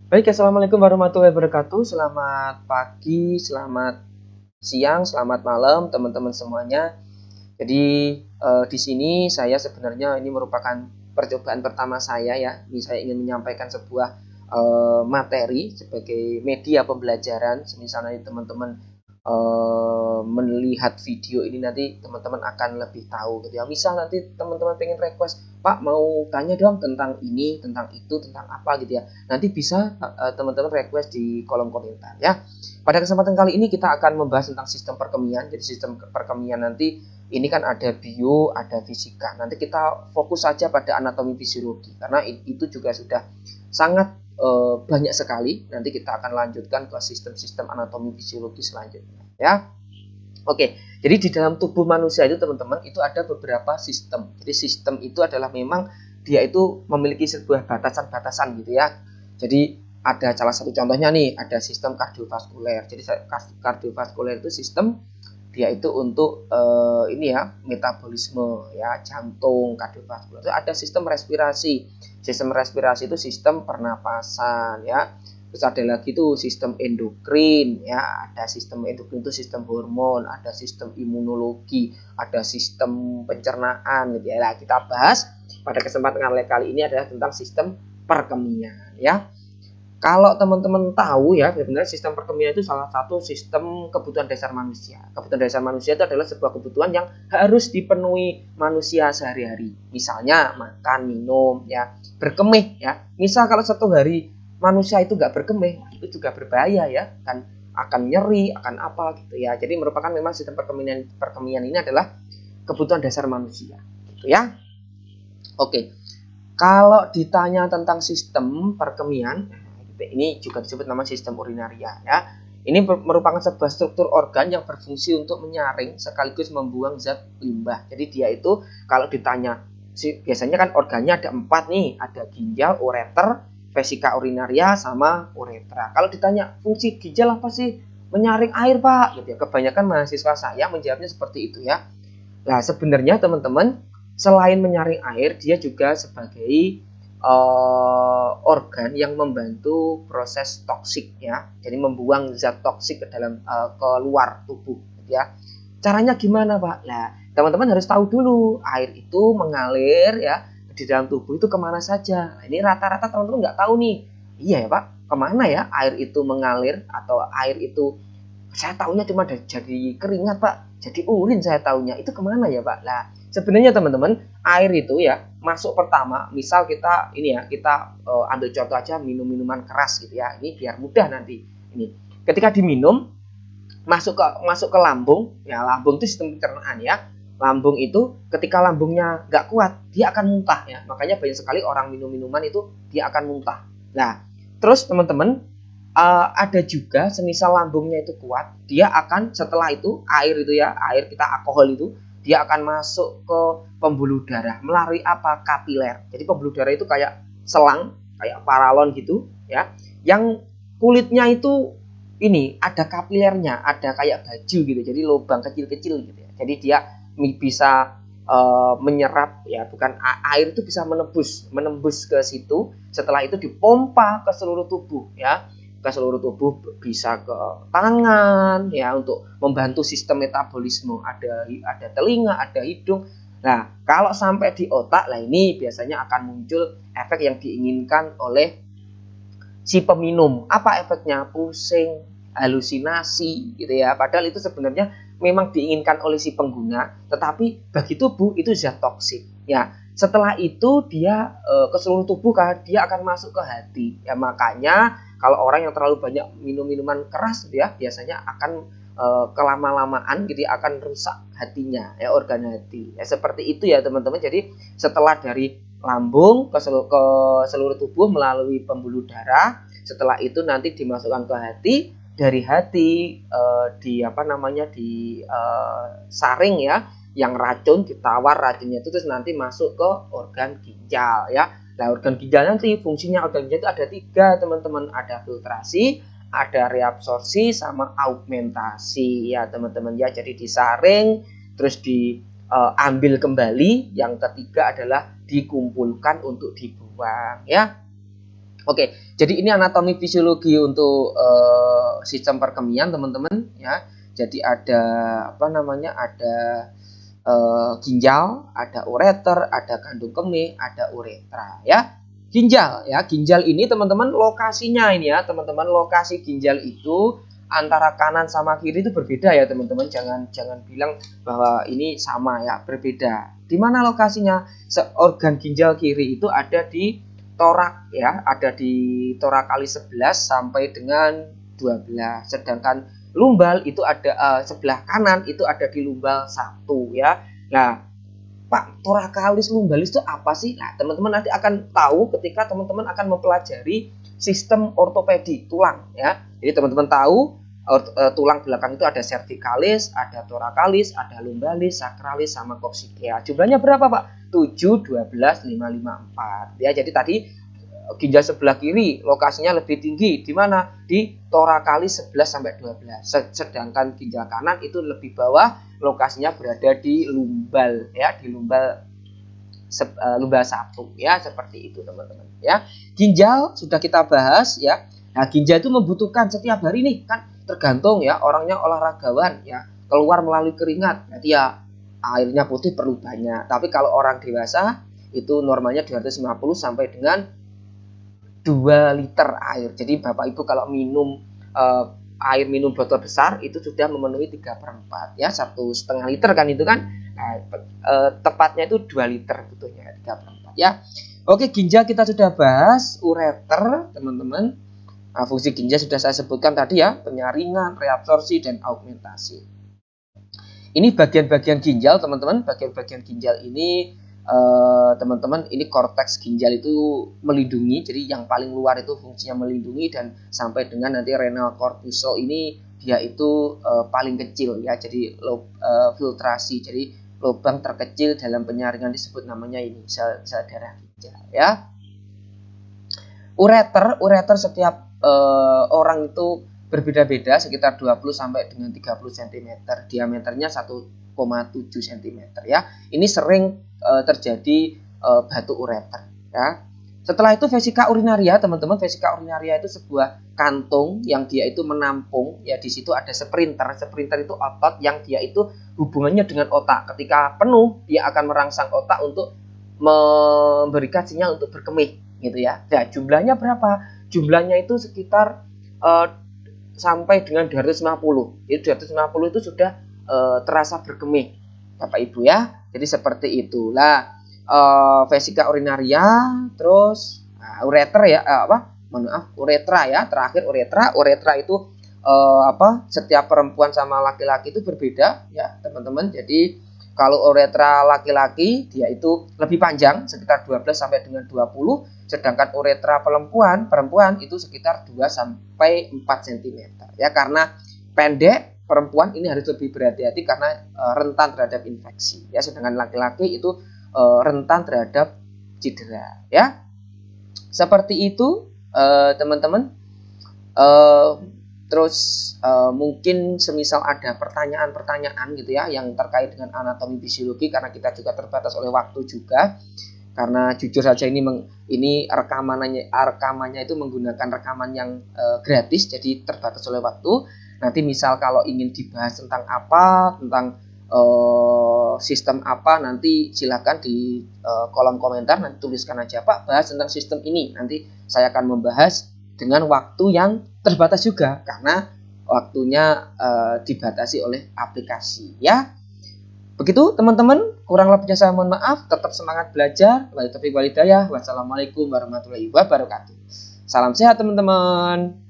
Baik, assalamualaikum warahmatullahi wabarakatuh. Selamat pagi, selamat siang, selamat malam, teman-teman semuanya. Jadi di sini saya sebenarnya ini merupakan percobaan pertama saya ya. Ini saya ingin menyampaikan sebuah materi sebagai media pembelajaran. Misalnya teman-teman melihat video ini nanti teman-teman akan lebih tahu gitu ya. Misal nanti teman-teman pengen request, Pak mau tanya dong tentang ini, tentang itu, tentang apa gitu ya. Nanti bisa teman-teman request di kolom komentar ya. Pada kesempatan kali ini kita akan membahas tentang sistem perkemian. Jadi sistem perkemian nanti ini kan ada bio, ada fisika. Nanti kita fokus saja pada anatomi fisiologi karena itu juga sudah sangat banyak sekali. Nanti kita akan lanjutkan ke sistem-sistem anatomi fisiologi selanjutnya ya. Oke, jadi di dalam tubuh manusia itu teman-teman itu ada beberapa sistem. Jadi sistem itu adalah memang dia itu memiliki sebuah batasan-batasan gitu ya. Jadi ada salah satu contohnya nih, ada sistem kardiovaskuler. Jadi kardiovaskuler itu sistem dia itu untuk ini ya metabolisme ya jantung kardiovaskuler. Ada sistem respirasi. Sistem respirasi itu sistem pernapasan ya. Terus ada lagi tuh sistem endokrin ya, ada sistem endokrin itu sistem hormon, ada sistem imunologi, ada sistem pencernaan gitu ya. Nah, kita bahas pada kesempatan kali ini adalah tentang sistem perkemian ya. Kalau teman-teman tahu ya, sebenarnya sistem perkemian itu salah satu sistem kebutuhan dasar manusia. Kebutuhan dasar manusia itu adalah sebuah kebutuhan yang harus dipenuhi manusia sehari-hari. Misalnya makan, minum, ya, berkemih ya. Misal kalau satu hari manusia itu nggak berkemih, itu juga berbahaya ya, kan akan nyeri, akan apa gitu ya. Jadi merupakan memang sistem perkemian ini adalah kebutuhan dasar manusia, gitu ya. Oke, kalau ditanya tentang sistem perkemian, ini juga disebut nama sistem urinaria ya. Ini merupakan sebuah struktur organ yang berfungsi untuk menyaring sekaligus membuang zat limbah. Jadi dia itu kalau ditanya, biasanya kan organnya ada 4 nih, ada ginjal, ureter, vesika urinaria, sama uretra. Kalau ditanya fungsi ginjal apa sih? Menyaring air Pak, gitu ya. Kebanyakan mahasiswa saya menjawabnya seperti itu ya. Nah, sebenarnya teman-teman, selain menyaring air, dia juga sebagai organ yang membantu proses toksik ya. Jadi membuang zat toksik ke dalam keluar tubuh gitu ya. Caranya gimana, Pak? Nah, teman-teman harus tahu dulu air itu mengalir ya di dalam tubuh itu kemana saja. Nah, ini rata-rata teman-teman nggak tahu nih. Iya ya, Pak. Kemana ya air itu mengalir atau air itu saya tahunya cuma jadi keringat Pak, jadi urin saya tahunya. Itu kemana ya Pak? Nah, sebenarnya teman-teman, air itu ya masuk pertama, misal kita ini ya, kita ambil contoh aja minum minuman keras gitu ya. Ini biar mudah nanti. Ini ketika diminum masuk ke lambung, ya lambung itu sistem pencernaan ya. Lambung itu ketika lambungnya nggak kuat, dia akan muntah ya. Makanya banyak sekali orang minum minuman itu dia akan muntah. Nah, terus teman-teman ada juga semisal lambungnya itu kuat, dia akan setelah itu air itu ya, air kita alkohol itu dia akan masuk ke pembuluh darah melalui apa? Kapiler. Jadi pembuluh darah itu kayak selang, kayak paralon gitu ya. Yang kulitnya itu ini ada kapilernya, ada kayak baju gitu. Jadi lubang kecil-kecil gitu ya. Jadi dia bisa menyerap ya, bukan air itu bisa menembus ke situ. Setelah itu dipompa ke seluruh tubuh ya, ke seluruh tubuh, bisa ke tangan ya untuk membantu sistem metabolisme, ada telinga, ada hidung. Nah, kalau sampai di otak, lah ini biasanya akan muncul efek yang diinginkan oleh si peminum. Apa efeknya? Pusing, halusinasi gitu ya. Padahal itu sebenarnya memang diinginkan oleh si pengguna, tetapi bagi tubuh itu zat toksik. Ya, setelah itu dia ke seluruh tubuh kan, dia akan masuk ke hati. Ya makanya kalau orang yang terlalu banyak minum minuman keras ya biasanya akan kelama-lamaan gitu ya, akan rusak hatinya ya, organ hati. Ya seperti itu ya teman-teman. Jadi setelah dari lambung ke seluruh tubuh melalui pembuluh darah, setelah itu nanti dimasukkan ke hati, dari hati di apa namanya di saring ya, yang racun ditawar racunnya itu, terus nanti masuk ke organ ginjal ya. Nah, organ ginjal nanti fungsinya organ ginjal itu ada 3 teman-teman, ada filtrasi, ada reabsorpsi, sama augmentasi ya teman-teman ya. Jadi disaring terus diambil kembali, yang ketiga adalah dikumpulkan untuk dibuang ya. Oke, jadi ini anatomi fisiologi untuk sistem perkemian teman-teman ya. Jadi ada apa namanya? Ada ginjal, ada ureter, ada kandung kemih, ada uretra ya. Ginjal ya, ginjal ini teman-teman lokasinya ini ya, teman-teman lokasi ginjal itu antara kanan sama kiri itu berbeda ya teman-teman. Jangan bilang bahwa ini sama ya, berbeda. Di mana lokasinya? Organ ginjal kiri itu ada di torak ya, ada di toracalis 11 sampai dengan 12. Sedangkan lumbal itu ada sebelah kanan itu ada di lumbal 1 ya. Nah, Pak, toracalis lumbalis itu apa sih? Nah, teman-teman nanti akan tahu ketika teman-teman akan mempelajari sistem ortopedi tulang ya. Jadi teman-teman tahu tulang belakang itu ada cervicalis, ada thoracalis, ada lumbalis, sacralis sama coccygeal. Jumlahnya berapa, Pak? 7, 12, 5, 5, 4. Ya, jadi tadi ginjal sebelah kiri lokasinya lebih tinggi di mana? Di thoracalis 11 sampai 12. Sedangkan ginjal kanan itu lebih bawah, lokasinya berada di lumbal ya, di lumbal 1 ya, seperti itu teman-teman ya. Ginjal sudah kita bahas ya. Nah, ginjal itu membutuhkan setiap hari nih kan, tergantung ya, orangnya olahragawan ya, keluar melalui keringat, berarti ya airnya putih perlu banyak. Tapi kalau orang dewasa itu normalnya 250 sampai dengan 2 liter air. Jadi Bapak Ibu kalau minum air minum botol besar itu sudah memenuhi 3/4 ya, 1,5 liter kan itu kan. Nah, tepatnya itu 2 liter butuhnya 3/4 ya. Oke, ginjal kita sudah bahas, ureter teman-teman. Nah, fungsi ginjal sudah saya sebutkan tadi ya, penyaringan, reabsorpsi, dan augmentasi. Ini bagian-bagian ginjal teman-teman. Bagian-bagian ginjal ini teman-teman, ini korteks ginjal itu melindungi. Jadi yang paling luar itu fungsinya melindungi, dan sampai dengan nanti renal corpuscle ini dia itu paling kecil ya. Jadi filtrasi. Jadi lubang terkecil dalam penyaringan disebut namanya ini sel darah ginjal ya. Ureter setiap orang itu berbeda-beda, sekitar 20 sampai dengan 30 cm, diameternya 1,7 cm ya. Ini sering terjadi batu ureter ya. Setelah itu vesika urinaria teman-teman. Vesika urinaria itu sebuah kantung yang dia itu menampung ya, di situ ada sprinter. Sprinter itu otot yang dia itu hubungannya dengan otak. Ketika penuh dia akan merangsang otak untuk memberikan sinyal untuk berkemih gitu ya. Nah, jumlahnya berapa? Jumlahnya itu sekitar sampai dengan 250. Jadi 250 itu sudah terasa berkemih Bapak Ibu ya. Jadi seperti itulah vesika urinaria, terus ureter ya, uretra ya. Terakhir uretra itu setiap perempuan sama laki-laki itu berbeda ya teman-teman. Jadi kalau uretra laki-laki dia itu lebih panjang, sekitar 12 sampai dengan 20, sedangkan uretra perempuan itu sekitar 2 sampai 4 cm. Ya, karena pendek, perempuan ini harus lebih berhati-hati karena rentan terhadap infeksi. Ya, sedangkan laki-laki itu rentan terhadap cedera. Ya, seperti itu teman-teman. Terus mungkin semisal ada pertanyaan-pertanyaan gitu ya yang terkait dengan anatomi fisiologi, karena kita juga terbatas oleh waktu juga. Karena jujur saja ini rekamannya itu menggunakan rekaman yang gratis, jadi terbatas oleh waktu. Nanti misal kalau ingin dibahas tentang apa, tentang sistem apa, nanti silakan di kolom komentar, nanti tuliskan aja, Pak bahas tentang sistem ini. Nanti saya akan membahas dengan waktu yang terbatas juga, karena waktunya dibatasi oleh aplikasi ya. Begitu teman-teman, kurang lebihnya saya mohon maaf. Tetap semangat belajar. Wassalamualaikum warahmatullahi wabarakatuh. Salam sehat teman-teman.